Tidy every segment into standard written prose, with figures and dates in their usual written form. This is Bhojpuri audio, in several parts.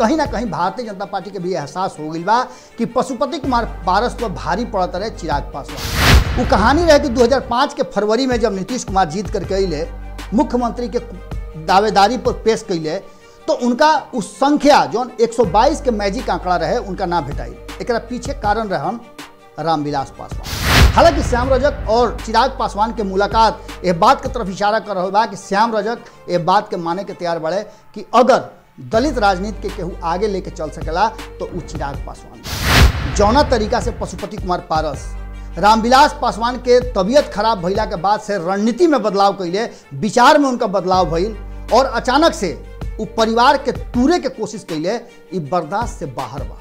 कहीं ना कहीं भारतीय जनता पार्टी के भी एहसास हो गई बा कि पशुपति कुमार पारस पर भारी पड़त रहे चिराग पासवान। वो कहानी रहे कि 2005 के फरवरी में जब नीतीश कुमार जीत करके अले मुख्यमंत्री के दावेदारी पर पेश कैले तो उनका उस संख्या जो 122 के मैजिक आंकड़ा रहे उनका ना भेटाई। एक पीछे कारण रहन रामविलास पासवान। हालांकि श्याम रजक और चिराग पासवान के मुलाकात ये बात की तरफ इशारा कर रहा बा कि श्याम रजक ये बात के माने के तैयार बड़े कि अगर दलित राजनीति के केहू आगे लेके चल सकेला तो वो चिराग पासवान। जौना तरीका से पशुपति कुमार पारस रामविलास पासवान के तबीयत खराब भइला के बाद से रणनीति में बदलाव कैले, विचार में उनका बदलाव भइल और अचानक से वो परिवार के तूरे के कोशिश कैले, ये बर्दाश्त से बाहर बा।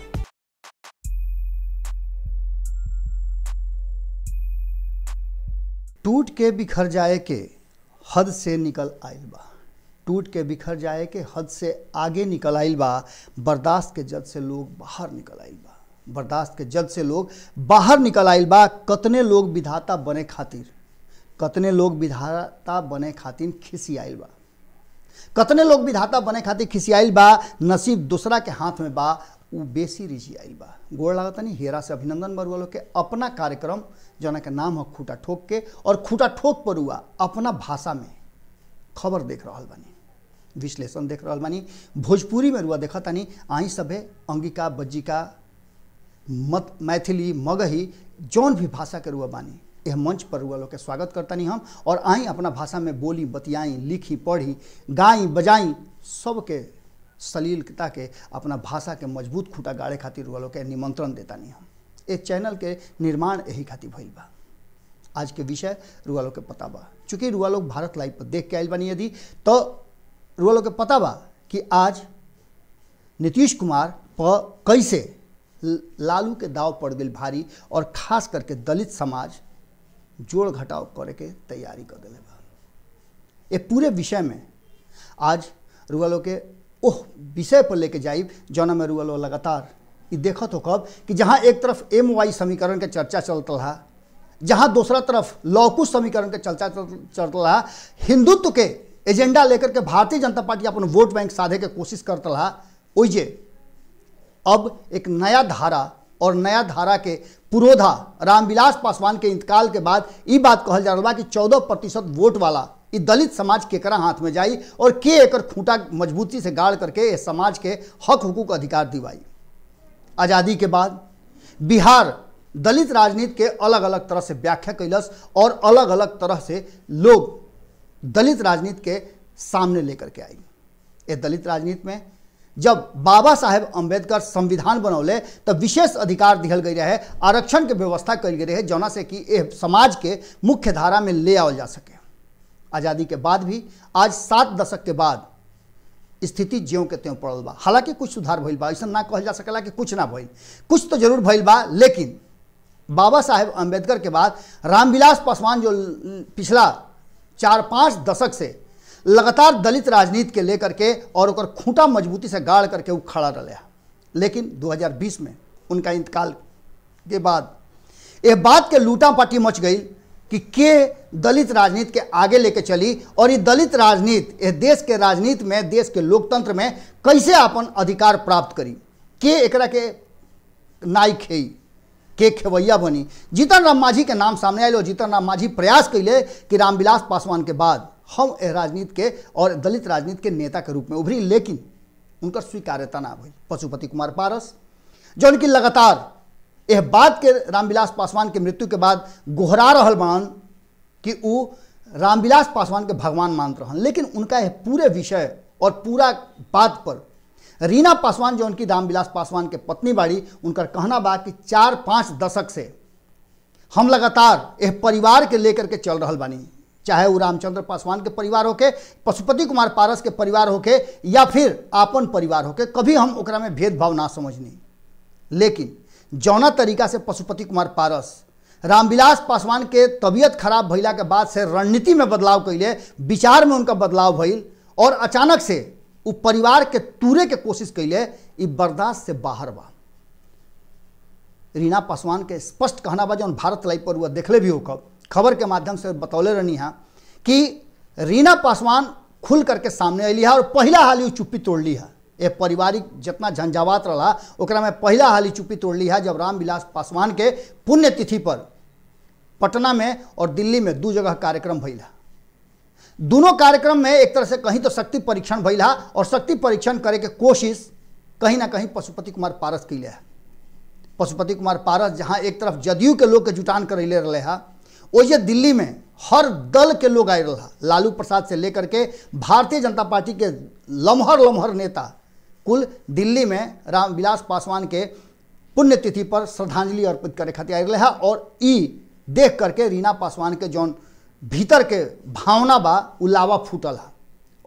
टूट के बिखर जाए के हद से निकल आइल बा, टूट के बिखर जाए के हद से आगे निकल आइल बा। बर्दाश्त के जद से लोग बाहर निकल आइल बा, बर्दाश्त के जद से लोग बाहर निकल आइल बा। कतने लोग विधाता बने खातिर, कतने लोग विधाता बने खातिर खिसियाइल बा, कतने लोग विधाता बने खातिर खिसियाइल बा। नसीब दूसरा के हाथ में बा, वो बेसी रिझियाइल बा। गोड़ लागता नहीं हेरा से अभिनंदन बरुआ लोग के अपना कार्यक्रम जना के नाम है खूटा ठोक के, और खूटा ठोक पर हुआ अपना भाषा में खबर देख रहा बानी, विश्लेषण देख रहा बानी। भोजपुरी में रुआ देखा तानी आई सभे अंगिका बज्जिका मत मैथिली मगही जौन भी भाषा के रुआ बानी यह मंच पर रुआ लोग के स्वागत करतानी हम। और आई अपना भाषा में बोली बतियाई लिखी पढ़ी गाई बजाई सबके सलीलता के अपना भाषा के मजबूत खूटा गाड़े खातिर रुआ लोग के निमंत्रण देतानी हम। एक चैनल के निर्माण यही खातिर भइल बा। आज के विषय रुआ लोग के पता बा, चूँकि रुआ लोग भारत लाइव पर देख के आइल बानी यदि तो रुआ लोग के पता बा कि आज नीतीश कुमार पर कैसे लालू के दाव पड़ गई भारी, और खास करके दलित समाज जोड़ घटाव करे के तैयारी कर दिले बा। ये पूरे विषय में आज रुआ लोग के ओह विषय पर लेके जाइब जौना में रुआ लोग लगातार ये देखत हो कब कि जहाँ एक तरफ MY समीकरण के चर्चा चलता रहा, जहाँ दूसरा तरफ लौकुश समीकरण के चर्चा चलता रहा, हिंदुत्व के एजेंडा लेकर के भारतीय जनता पार्टी अपन वोट बैंक साधे के कोशिश करता रहा। ओइजे अब एक नया धारा और नया धारा के पुरोधा रामविलास पासवान के इंतकाल के बाद ये बात कहल जा रहा बा कि 14% वोट वाला ये दलित समाज केकरा हाथ में जाई और के एकर खूंटा मजबूती से गाड़ करके इस समाज के हक हुकूक अधिकार दिवाई। आज़ादी के बाद बिहार दलित राजनीति के अलग अलग तरह से व्याख्या कैलस और अलग अलग तरह से लोग दलित राजनीति के सामने लेकर के आई। ये दलित राजनीति में जब बाबा साहेब अम्बेडकर संविधान बनौले तब विशेष अधिकार दिहल गई रहे, आरक्षण के व्यवस्था कल गई रहे जौना से कि यह समाज के मुख्य धारा में ले आवल जा सके। आज़ादी के बाद भी आज 7 दशक के बाद स्थिति ज्यों के त्यों पड़ल बा। हालांकि कुछ सुधार भइल बा, ऐसा ना कहल जा सकेला कि कुछ ना भइल, कुछ तो जरूर भइल बा। लेकिन बाबा साहेब अम्बेडकर के बाद रामविलास पासवान जो पिछला 4-5 दशक से लगातार दलित राजनीति के लेकर के और ओकर खूंटा मजबूती से गाड़ करके वो खड़ा रहा। लेकिन 2020 में उनका इंतकाल के बाद ये बात के लूटा पाटी मच गई कि के दलित राजनीति के आगे लेके चली और ये दलित राजनीति ये देश के राजनीति में, देश के लोकतंत्र में कैसे अपन अधिकार प्राप्त करी, के एकरा के नाई खेई, के खेवैया बनी। जीतन राम मांझी के नाम सामने आए और जीतन राम मांझी प्रयास कैले कि रामविलास पासवान के बाद हम राजनीति के और दलित राजनीति के नेता के रूप में उभरी, लेकिन उनका स्वीकार्यता ना भई। पशुपति कुमार पारस जो उनकी लगातार यह बात के रामविलास पासवान के मृत्यु के बाद गोहरा रहल बान कि वो रामविलास पासवान के भगवान मानत रहन, लेकिन उनका यह पूरे विषय और पूरा बात पर रीना पासवान जो उनकी रामविलास पासवान के पत्नी बाड़ी, उनका कहना बा कि 4-5 दशक से हम लगातार यह परिवार के लेकर के चल रहल बानी, चाहे वो रामचंद्र पासवान के परिवार होके, पशुपति कुमार पारस के परिवार होके या फिर आपन परिवार होके, कभी हम ओकरा में भेदभाव ना समझनी। लेकिन जौना तरीका से पशुपति कुमार पारस रामविलास पासवान के तबीयत खराब भइला के बाद से रणनीति में बदलाव कैले, विचार में उनका बदलाव भइल और अचानक से वो परिवार के तूरे के कोशिश कैले, ये बर्दाश्त से बाहर बा। रीना पासवान के स्पष्ट कहना बा, जौन भारत लाइव पर हुआ देखले भी हो खबर के माध्यम से बतौले रहनी है कि रीना पासवान खुल करके सामने अली है और पहला हाल चुप्पी तोड़ ली है। ये पारिवारिक जितना झंझावात रहा ओकरा में पहला हाली चुप्पी तोड़ ली है जब रामविलास पासवान के पुण्यतिथि पर पटना में और दिल्ली में 2 जगह कार्यक्रम भइला। दोनों कार्यक्रम में एक तरह से कहीं तो शक्ति परीक्षण भइला और शक्ति परीक्षण करे के कोशिश कहीं ना कहीं पशुपति कुमार पारस कैले है। पशुपति कुमार पारस जहां एक तरफ जदयू के लोग के जुटान करैले रहे है, ओजे दिल्ली में हर दल के लोग आए रहा, लालू प्रसाद से लेकर के भारतीय जनता पार्टी के लम्हर नेता कुल दिल्ली में रामविलास पासवान के पुण्यतिथि पर श्रद्धांजलि अर्पित करे खातिर आए रहे है। और ई देख करके रीना पासवान के जौन भीतर के भावना बा उ लावा फूटल है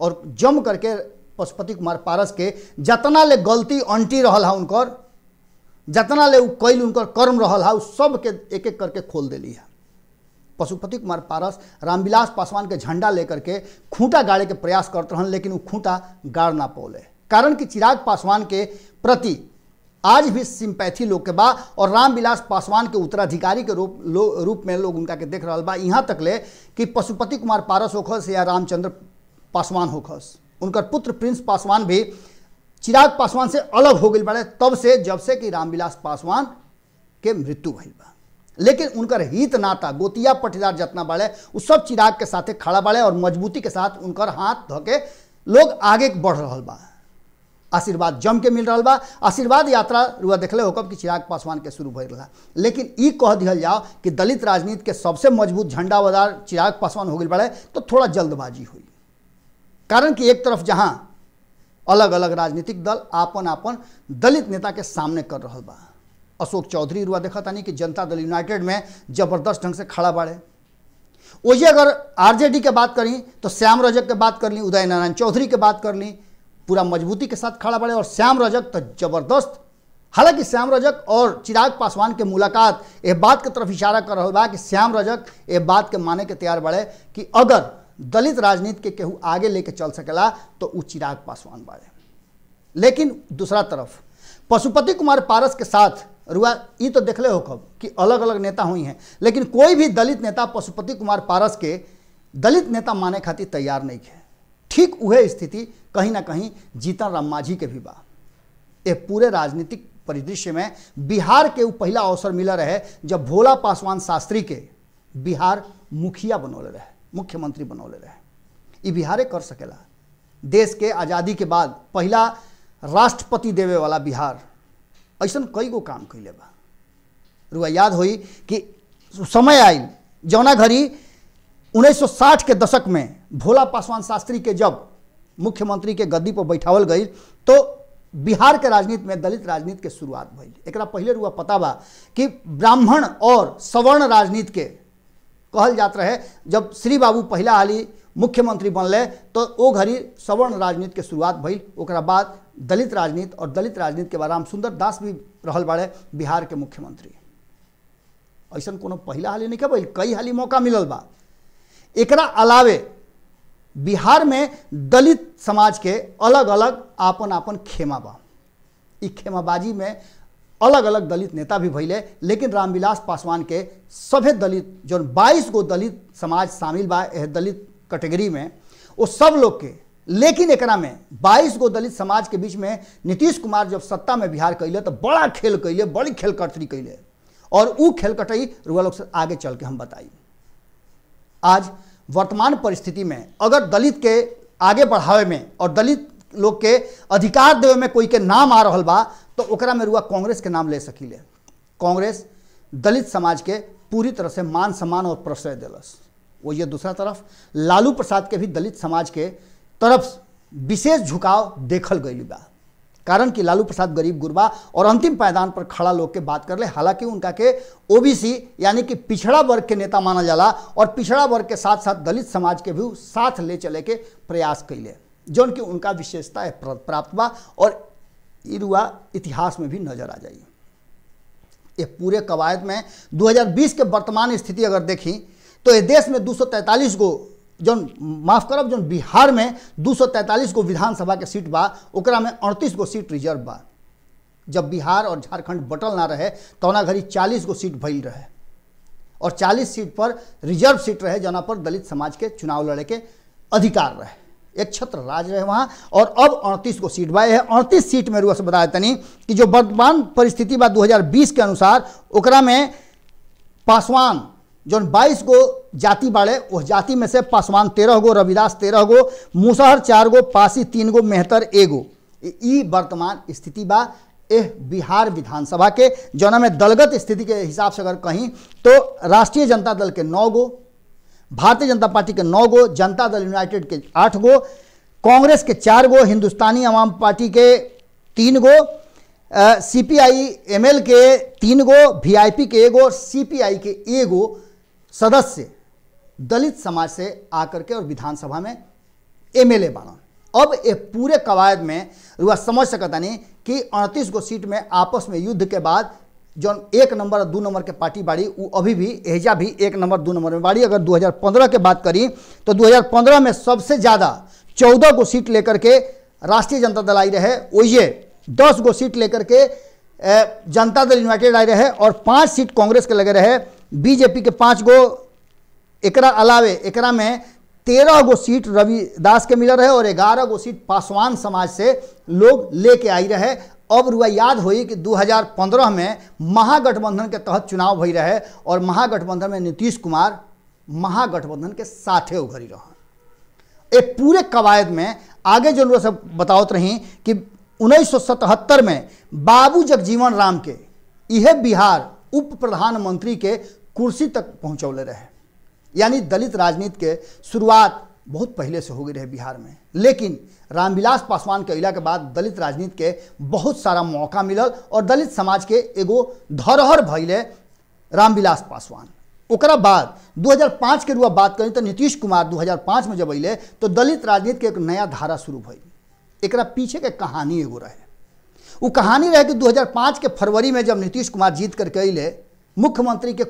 और जम करके पशुपति कुमार पारस के जतना ले गलती अंटी रहल है उनकर, जतना ले कैल उनकर कर्म रहल है, उस सब के एक एक करके खोल दिली है। पशुपति कुमार पारस रामविलास पासवान के झंडा लेकर के खूंटा गाड़े के प्रयास करते रहन, लेकिन वो खूंटा गाड़ ना पौले। कारण कि चिराग पासवान के प्रति आज भी सिंपैथी लोग के बा और रामविलास पासवान के उत्तराधिकारी के रूप में लोग उनका के देख रहा बा। यहाँ तक ले कि पशुपति कुमार पारस होखस या रामचंद्र पासवान होखस, उनकर पुत्र प्रिंस पासवान भी चिराग पासवान से अलग हो गए बड़े तब से जब से कि रामविलास पासवान के मृत्यु भइल बा। लेकिन उनकर हित नाता गोतिया पटीदार जितना बड़े उस सब चिराग के साथे खड़ा बड़े और मजबूती के साथ उनकर हाथ धोके लोग आगे बढ़ रहा बा। आशीर्वाद जम के मिल रहा बा। आशीर्वाद यात्रा रुआ देखले होकब कि चिराग पासवान के शुरू भइल रहा। लेकिन ई कह दिहल जाओ कि दलित राजनीति के सबसे मजबूत झंडावदार चिराग पासवान हो गए बड़े तो थोड़ा जल्दबाजी हुई। कारण कि एक तरफ जहां अलग अलग राजनीतिक दल आपन आपन दलित नेता के सामने कर रहा बा। अशोक चौधरी रुआ देखा तानी कि जनता दल यूनाइटेड में जबरदस्त ढंग से खड़ा बाड़े। वही अगर आरजेडी के बात करी तो श्याम रजक के बात कर ली, उदय नारायण चौधरी के बात कर ली, पूरा मजबूती के साथ खड़ा बाड़े। और श्याम रजक तो जबरदस्त, हालांकि श्याम रजक और चिराग पासवान के मुलाकात ये बात की तरफ इशारा कर रहा बा कि श्याम रजक ये बात के माने के तैयार बाड़े कि अगर दलित राजनीति के केहू आगे लेके चल सकेला तो वो चिराग पासवान बाड़े। लेकिन दूसरा तरफ पशुपति कुमार पारस के साथ रुआ ये तो देखले हो कब कि अलग अलग नेता हुई हैं, लेकिन कोई भी दलित नेता पशुपति कुमार पारस के दलित नेता माने खातिर तैयार नहीं है। ठीक वह स्थिति कहीं ना कहीं जीतन राम मांझी के भी बा। ये पूरे राजनीतिक परिदृश्य में बिहार के वो पहला अवसर मिला रहे जब भोला पासवान शास्त्री के बिहार मुखिया बनौले रहे, मुख्यमंत्री बनौले रहे। ये बिहारे कर सकेला। देश के आज़ादी के बाद पहला राष्ट्रपति देवे वाला बिहार ऐसा कई गो काम कैले बा। रुआ याद होई कि समय आई जौना घड़ी 1960 के दशक में भोला पासवान शास्त्री के जब मुख्यमंत्री के गद्दी पर बैठावल गई तो बिहार के राजनीति में दलित राजनीति के शुरुआत भइल। एकरा पहले रुआ पता बा कि ब्राह्मण और सवर्ण राजनीति के कहल जात रहे। जब श्री बाबू पहला हाली मुख्यमंत्री बनले तो वो घड़ी सवर्ण राजनीति के शुरुआत भइल। ओकरा बाद दलित राजनीति और दलित राजनीति के बाद रामसुंदर दास भी रहल बाड़े बिहार के मुख्यमंत्री। ऐसा कोनो पहला हाली नहीं भइल, कई हाली मौका मिलल बा। एकरा अलावे बिहार में दलित समाज के अलग अलग आपन आपन खेमा बा। इ खेमाबाजी में अलग अलग दलित नेता भी भइले, लेकिन रामविलास पासवान के सभे दलित जो 22 गो दलित समाज शामिल बा यह दलित कैटेगरी में, वो सब लोग के, लेकिन एकरा में 22 गो दलित समाज के बीच में नीतीश कुमार जब सत्ता में बिहार कैले तो बड़ा खेल कैले, बड़ी खेल कटरी कैले और वो खेल कटई रुआ लोग से आगे चल के हम बताई। आज वर्तमान परिस्थिति में अगर दलित के आगे बढ़ावे में और दलित लोग के अधिकार देवे में कोई के नाम आ रहा बा तो ओकरा में रुआ कांग्रेस के नाम ले सकीले। कांग्रेस दलित समाज के पूरी तरह से मान सम्मान और प्रश्रय दिलस। वो ये दूसरा तरफ लालू प्रसाद के भी दलित समाज के तरफ विशेष झुकाव देखल गई बा। कारण कि लालू प्रसाद गरीब गुरबा और अंतिम पायदान पर खड़ा लोग के बात कर ले। हालांकि उनका के ओबीसी यानी कि पिछड़ा वर्ग के नेता माना जाला और पिछड़ा वर्ग के साथ साथ दलित समाज के भी साथ ले चले के प्रयास कैले, जौन कि उनका विशेषता प्राप्त बा और इरुआ इतिहास में भी नजर आ जाइए। ये पूरे कवायद में 2020 के वर्तमान स्थिति अगर देखी तो ये देश में 243 गो जौन माफ करब जौन बिहार में 243 गो विधानसभा के सीट बा, ओकरा में 38 गो सीट रिजर्व बा। जब बिहार और झारखंड बटल ना रहे तौना घड़ी 40 गो सीट भइल रहे और 40 सीट पर रिजर्व सीट रहे जना पर दलित समाज के चुनाव लड़े के अधिकार रहे। एक छत्र राज रहे वहाँ। और अब 38 गो सीट बा। है 38 सीट में रुआ से बताया तनी कि जो वर्तमान परिस्थिति बा 2020 के अनुसार ओकरा में पासवान जो 22 गो जाति बाड़े, उस जाति में से पासवान 13 गो, रविदास 13 गो, मुसहर 4 गो, पासी 3 गो, मेहतर 1 गो। ई वर्तमान स्थिति बा एह बिहार विधानसभा के, जौना में दलगत स्थिति के हिसाब से अगर कहीं तो राष्ट्रीय जनता दल के 9 गो, भारतीय जनता पार्टी के 9 गो, जनता दल यूनाइटेड के 8 गो, कांग्रेस के 4 गो, हिंदुस्तानी अवाम पार्टी के 3 गो, CPI-ML के 3 गो, VIP के 1 गो, CPI के 1 गो सदस्य दलित समाज से आकर के और विधानसभा में MLA बना। अब ये पूरे कवायद में रुआ समझ सकता नहीं कि 38 गो सीट में आपस में युद्ध के बाद जो 1 नंबर और 2 नंबर के पार्टी बाड़ी वो अभी भी एजा भी 1 नंबर 2 नंबर में बाड़ी। अगर 2015 के बात करी तो 2015 में सबसे ज़्यादा 14 गो सीट लेकर के राष्ट्रीय जनता दल आई रहे, वही 10 गो सीट लेकर के जनता दल यूनाइटेड आई रहे और 5 सीट कांग्रेस के लगे रहे। BJP के 5 गो, एकरा अलावे एकरा में 13 गो सीट रविदास के मिल रहे और 11 गो सीट पासवान समाज से लोग लेके आई रहे। अब रुआ याद हुई कि 2015 में महागठबंधन के तहत चुनाव भई रहे और महागठबंधन में नीतीश कुमार महागठबंधन के साथे उभरी रहा। एक पूरे कवायद में आगे जो सब बतावत रही कि 1977 में बाबू जगजीवन राम के यह बिहार उप प्रधानमंत्री के कुर्सी तक पहुंचौले रहे। यानी दलित राजनीति के शुरुआत बहुत पहले से हो गई रहे बिहार में, लेकिन रामविलास पासवान के अइला के बाद दलित राजनीति के बहुत सारा मौका मिलल और दलित समाज के एगो धरोहर भइले रामविलास पासवान। ओकरा बाद 2005 के रुआ बात करी तो नीतीश कुमार 2005 में जब अइले तो दलित राजनीति के एक नया धारा शुरू भइल। एकरा पीछे के कहानी एगो रहे। वो कहानी रहे कि 2005 के फरवरी में जब नीतीश कुमार जीत करके अइले, मुख्यमंत्री के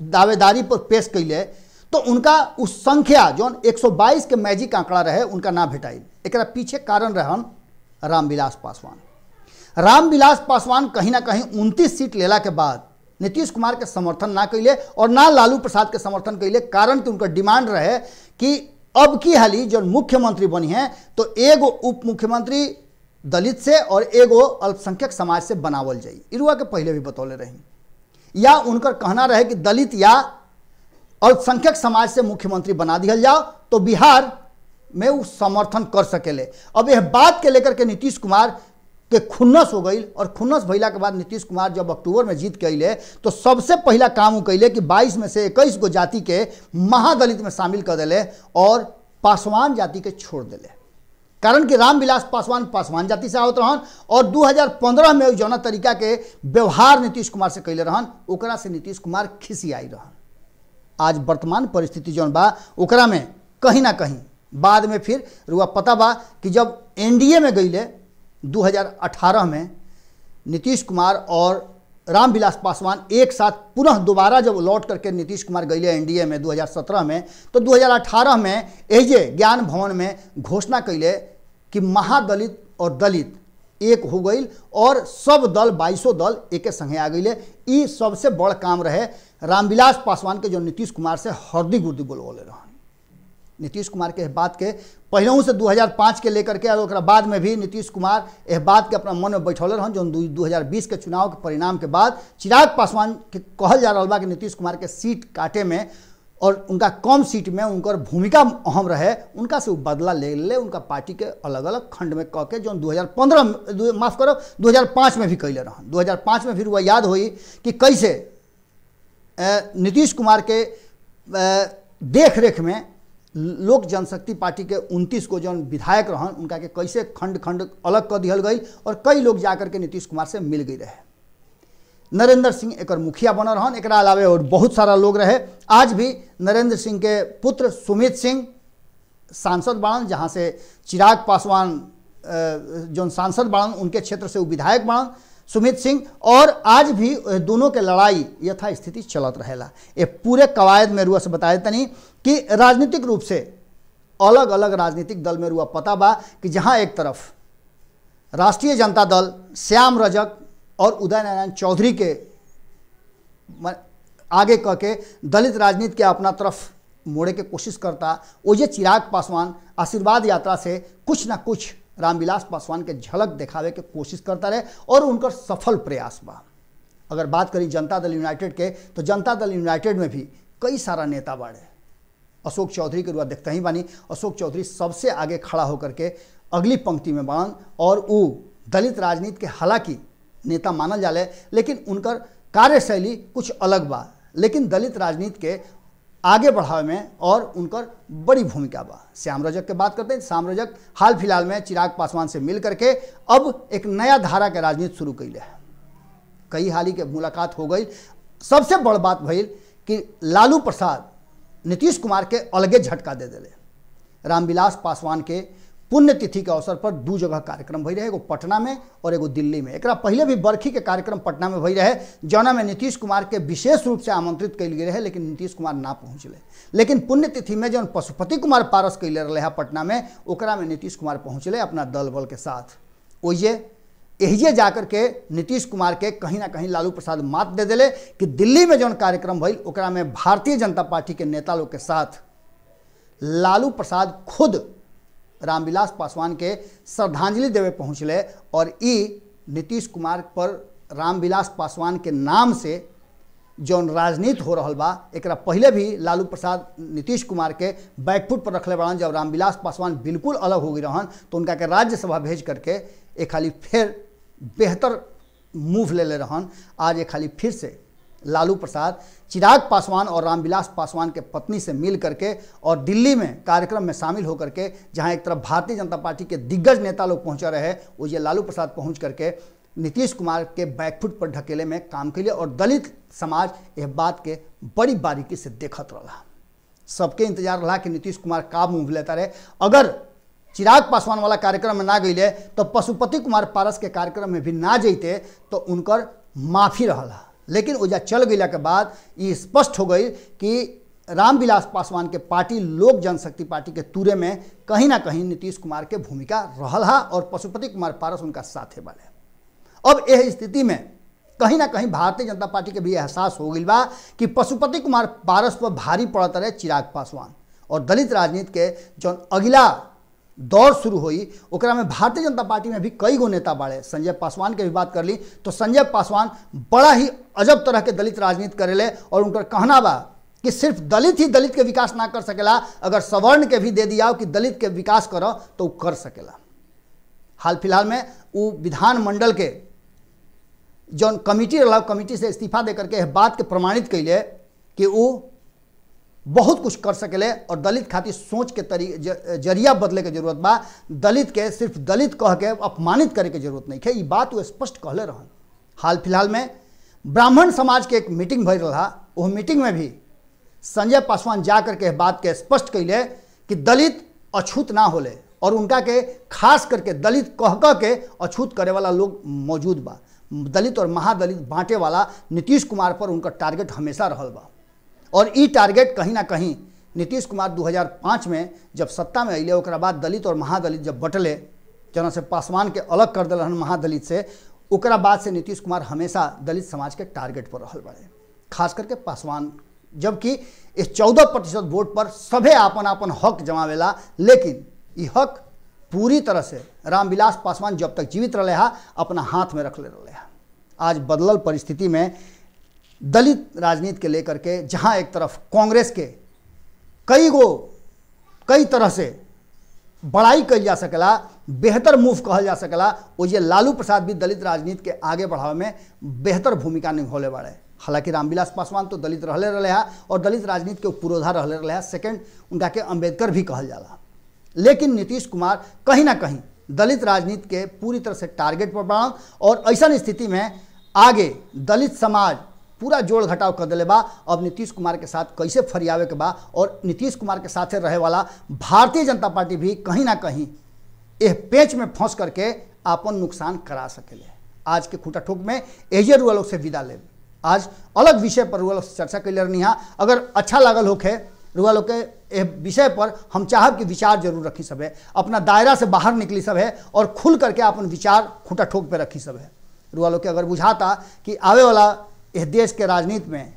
दावेदारी पर पेश कैले तो उनका उस संख्या जो 122 के मैजिक आंकड़ा रहे उनका ना भेटाइल। एकरा पीछे कारण रहन रामविलास पासवान। रामविलास पासवान कहीं ना कहीं 29 सीट लेला के बाद नीतीश कुमार के समर्थन ना कैले और ना लालू प्रसाद के समर्थन कैले। कारण कि उनका डिमांड रहे कि अब की हाली जो मुख्यमंत्री बनी है तो एगो उप मुख्यमंत्री दलित से और एगो अल्पसंख्यक समाज से बनावल जाई। इरुआ के पहले भी बतौले रही। या उनका कहना रहे कि दलित या अल्पसंख्यक समाज से मुख्यमंत्री बना दिया जाओ तो बिहार में वो समर्थन कर सकेले। अब यह बात के लेकर के नीतीश कुमार के खुन्नस हो गई और खुन्नस भइला के बाद नीतीश कुमार जब अक्टूबर में जीत के अइले तो सबसे पहला काम वो कैले कि 22 में से 21 गो जाति के महादलित में शामिल कर दिले और पासवान जाति के छोड़ दिले। कारण कि रामविलास पासवान पासवान जाति से आवत रहन और 2015 में जौना तरीका के व्यवहार नीतीश कुमार से कैले रहन ओकरा से नीतीश कुमार खिसियाई रहन। आज वर्तमान परिस्थिति जौन बा ओकरा में कहीं ना कहीं बाद में फिर रुआ पता बा कि जब NDA में गईले 2018 में नीतीश कुमार और रामविलास पासवान एक साथ पुनः दोबारा जब लौट करके नीतीश कुमार गईले NDA में 2017 में तो 2018 में एजे ज्ञान भवन में घोषणा कैले कि महादलित और दलित एक हो गई और सब दल 22 दल एक संगे आ गईले। ई सबसे बड़ काम रहे रामविलास पासवान के जो नीतीश कुमार से हरदी गुर्दी बोलवले रहन। नीतीश कुमार के बात के पहलू से 2005 के लेकर के और बाद में भी नीतीश कुमार यह बात के अपना मन में बैठौले रहन। जो 2020 के चुनाव के परिणाम के बाद चिराग पासवान के कहल जा रहा बा कि नीतीश कुमार के सीट काटे में और उनका कम सीट में उनकर भूमिका अहम रहे, उनका से बदला ले ले उनका पार्टी के अलग अलग खंड में कह के जो 2005 में भी कैले रहन। 2005 में फिर वह याद हुई कि कैसे नीतीश कुमार के देख रेख में लोक जनशक्ति पार्टी के 29 को जो विधायक रहन उनका के कैसे खंड खंड अलग कर दिहल गई और कई लोग जाकर के नीतीश कुमार से मिल गई रहे। नरेंद्र सिंह एक मुखिया बनल रहन, एक अलावे और बहुत सारा लोग रहे। आज भी नरेंद्र सिंह के पुत्र सुमित सिंह सांसद बाड़न, जहाँ से चिराग पासवान जो सांसद बाड़न उनके क्षेत्र से वो विधायक बाड़न सुमित सिंह। और आज भी दोनों के लड़ाई यथास्थिति चलत रहेला। ये पूरे कवायद में रुआ से बताए तनी कि राजनीतिक रूप से अलग अलग राजनीतिक दल में रुआ पता बा कि जहाँ एक तरफ राष्ट्रीय जनता दल श्याम रजक और उदय नारायण चौधरी के आगे कह के दलित राजनीति के अपना तरफ मोड़े के कोशिश करता। ओजे चिराग पासवान आशीर्वाद यात्रा से कुछ ना कुछ रामविलास पासवान के झलक दिखावे के कोशिश करता रहे और उनकर सफल प्रयास बा। अगर बात करी जनता दल यूनाइटेड के, तो जनता दल यूनाइटेड में भी कई सारा नेता बाड़े। अशोक चौधरी के रुआ देखते ही बानी, अशोक चौधरी सबसे आगे खड़ा होकर के अगली पंक्ति में बाड़न और वो दलित राजनीति के हालांकि नेता मानल जाले, लेकिन उनकर कार्यशैली कुछ अलग बा, लेकिन दलित राजनीति के आगे बढ़ावे में और उनकर बड़ी भूमिका बा। श्याम रजक के बात करते हैं। श्याम रजक हाल फिलहाल में चिराग पासवान से मिल करके अब एक नया धारा के राजनीति शुरू कैले है। कई हाल ही के मुलाकात हो गई। सबसे बड़ बात भइल कि लालू प्रसाद नीतीश कुमार के अलगे झटका दे दिले। रामविलास पासवान के पुण्यतिथि के अवसर पर 2 जगह कार्यक्रम भई रहे, एगो पटना में और एगो दिल्ली में। एकरा पहले भी बरखी के कार्यक्रम पटना में भई रहे, जौना में नीतीश कुमार के विशेष रूप से आमंत्रित कैल गए रहे, लेकिन नीतीश कुमार ना पहुँचले। लेकिन पुण्यतिथि में जौन पशुपति कुमार पारस कैले रहे है पटना में, ओकरा में नीतीश कुमार पहुँचले अपना दल बल के साथ। ओइजे एहिजे जाकर के नीतीश कुमार के कहीं ना कहीं लालू प्रसाद मात दे दिले कि दिल्ली में जौन कार्यक्रम भइल ओकरा में भारतीय जनता पार्टी के नेता लोग के साथ लालू प्रसाद खुद रामविलास पासवान के श्रद्धांजलि देवे पहुँचले और ई नीतीश कुमार पर रामविलास पासवान के नाम से जौन राजनीति हो रहा बा, एकरा पहले भी लालू प्रसाद नीतीश कुमार के बैकफुट पर रखले बड़न। जब रामविलास पासवान बिल्कुल अलग हो गई रहन तो उनका के राज्यसभा भेज करके एक खाली फिर बेहतर मूव ले ले रहन। आज एक खाली फिर से लालू प्रसाद चिराग पासवान और रामविलास पासवान के पत्नी से मिल करके और दिल्ली में कार्यक्रम में शामिल होकर के, जहां एक तरफ भारतीय जनता पार्टी के दिग्गज नेता लोग पहुंचा रहे, वो ये लालू प्रसाद पहुंच करके नीतीश कुमार के बैकफुट पर ढकेले में काम के लिए और दलित समाज यह बात के बड़ी बारीकी से देखत रहा। सबके इंतजार रहा कि नीतीश कुमार का मूव लेता रहे। अगर चिराग पासवान वाला कार्यक्रम में ना गईले तो पशुपति कुमार पारस के कार्यक्रम में भी ना जैते तो उनकर माफ़ी रहा। लेकिन ओजा चल गईला के बाद ये स्पष्ट हो गई कि रामविलास पासवान के पार्टी लोक जनशक्ति पार्टी के तुरे में कहीं ना कहीं नीतीश कुमार के भूमिका रहा और पशुपति कुमार पारस उनका साथे वाले। अब यह स्थिति में कहीं ना कहीं भारतीय जनता पार्टी के भी एहसास हो गई बा कि पशुपति कुमार पारस पर भारी पड़ता रहे चिराग पासवान और दलित राजनीति के जो अगला दौर शुरू हुई ओकरा में भारतीय जनता पार्टी में भी कई गो नेता बाड़े। संजय पासवान के भी बात कर ली तो संजय पासवान बड़ा ही अजब तरह के दलित राजनीति करेले और उनका कहना बा कि सिर्फ दलित ही दलित के विकास ना कर सकेला, अगर सवर्ण के भी दे दिया कि दलित के विकास करो तो वो कर सकेला। हाल फिलहाल में वो विधानमंडल के जौन कमिटी रहा कमिटी से इस्तीफा दे करके बात के प्रमाणित कैले कि वो बहुत कुछ कर सकेले और दलित खातिर सोच के जरिया बदले के जरूरत बा। दलित के सिर्फ दलित कह के अपमानित करे के जरूरत नहीं है, ये बात वो स्पष्ट कहले रहन। हाल फिलहाल में ब्राह्मण समाज के एक मीटिंग भई रहा, वो मीटिंग में भी संजय पासवान जा करके बात के स्पष्ट कैले कि दलित अछूत ना होले और उनका के खास करके दलित कह के अछूत करे वाला लोग मौजूद बा। दलित और महादलित बांटे वाला नीतीश कुमार पर उनका टारगेट हमेशा रहल बा और ई टारगेट कहीं ना कहीं नीतीश कुमार 2005 में जब सत्ता में अइले ओकरा बाद दलित और महादलित जब बटले, जना से पासवान के अलग कर दिल महादलित से, ओकरा बाद से नीतीश कुमार हमेशा दलित समाज के टारगेट पर रहल बड़े, खास करके पासवान। जबकि इस 14% वोट पर सभे आपन आपन हक जमावेला, लेकिन ये हक पूरी तरह से रामविलास पासवान जब तक जीवित रहे हा अपना हाथ में रख ले रहे हा। आज बदलल परिस्थिति में दलित राजनीति के लेकर के जहां एक तरफ कांग्रेस के कई तरह से बड़ाई कल जा सकेला, बेहतर मूव कहल जा सकेला, वो ये लालू प्रसाद भी दलित राजनीति के आगे बढ़ावे में बेहतर भूमिका निभाने वाले। हालांकि रामविलास पासवान तो दलित रहे हा और दलित राजनीति के पुरोधा रहे हा, सेकेंड उनका के अम्बेडकर भी कहल जाला। लेकिन नीतीश कुमार कहीं ना कहीं दलित राजनीति के पूरी तरह से टारगेट पर बढ़न और ऐसा स्थिति में आगे दलित समाज पूरा जोड़ घटाव कर दिले बा। अब नीतीश कुमार के साथ कैसे फरियावे के बा और नीतीश कुमार के साथे रहे वाला भारतीय जनता पार्टी भी कहीं ना कहीं यह पेच में फंस करके आपन नुकसान करा सकेले। आज के खूटा ठोक में एजे रुआ लोग से विदा ले। आज अलग विषय पर रुआ लोग से चर्चा कैले रहनी है। अगर अच्छा लागल होखे रुआ लोग के विषय पर हम चाहब कि विचार जरूर रखी सब है, अपना दायरा से बाहर निकली सब है और खुल करके अपन विचार खूटा ठोक पे रखी सब है। रुआ लोग के अगर बुझाता कि आवे वाला इस देश के राजनीति में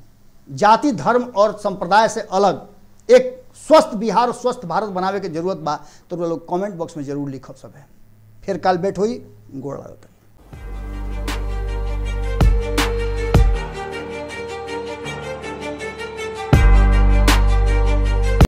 जाति धर्म और संप्रदाय से अलग एक स्वस्थ बिहार और स्वस्थ भारत बनावे के जरूरत बा तो लोग कमेंट बॉक्स में जरूर लिखब सब है। फिर काल बैठ हुई गोड़ लागत।